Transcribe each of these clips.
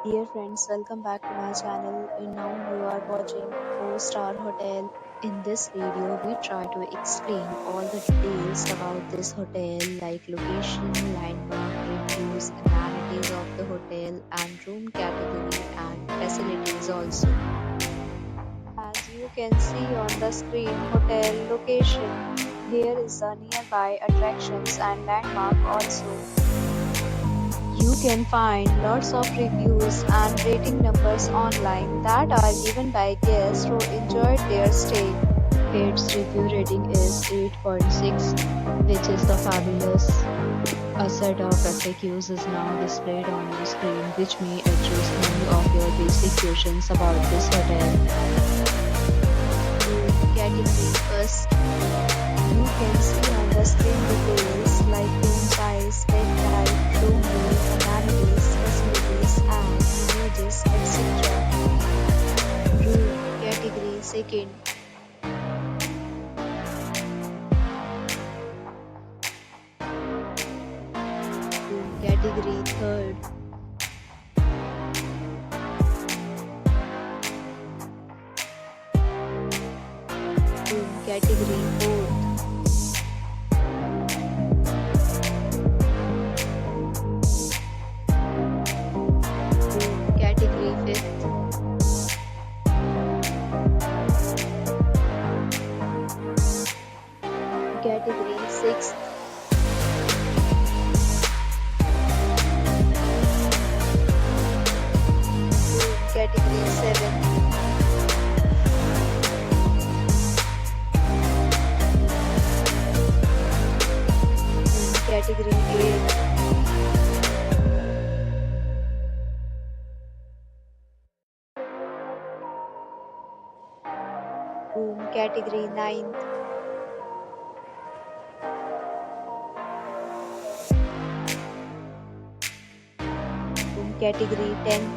Dear friends, welcome back to my channel. And now you are watching 4-star hotel. In this video, we try to explain all the details about this hotel like location, landmark, reviews, amenities of the hotel and room category and facilities also. As you can see on the screen, hotel location. Here is the nearby attractions and landmark also. You can find lots of reviews and rating numbers online that are given by guests who enjoyed their stay. Its review rating is 8.6, which is the fabulous. A set of FAQs is now displayed on your screen, which may address many of your basic questions about this hotel. Category first. You can see on the screen details like room size, bed type, room rate, amenities, facilities, and images, etc. Room category second. Room category third. Room category fourth. Category 5th. Category 6th. Category 7th. Category 8th. Room category 9th. Room category 10th.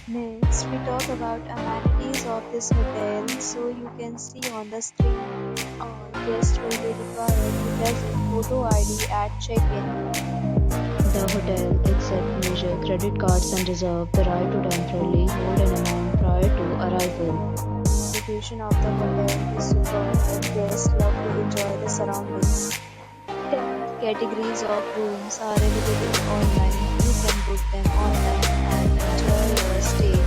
Next, we talk about amenities of this hotel. So you can see on the screen, all guests will be required to present photo ID at check-in. The hotel accepts major credit cards and reserves the right to temporarily hold an amount prior to arrival. Location of the hotel is superb and guests love to enjoy the surroundings. 10 categories of rooms are available online. You can book them online and enjoy your stay.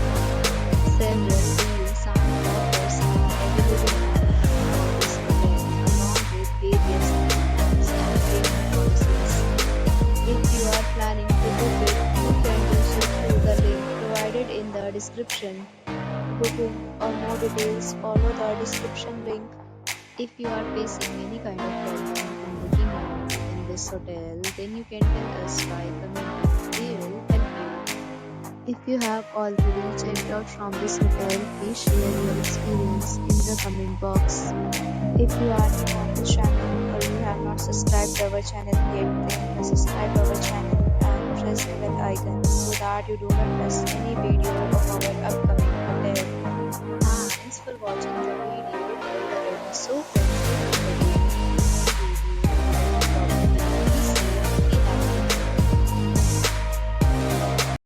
Several deals and offers are available for this hotel along with various discounts and payment policies. If you are planning to book it, you can do so through the link provided in the description. Booking or more details, follow the description link. If you are facing any kind of problem in booking a room in this hotel, then you can tell us by commenting. We will help you. If you have already checked out from this hotel, please share your experience in the comment box. If you are new on this channel or you have not subscribed our channel yet, then subscribe our channel and press the bell icon so that you do not miss any video of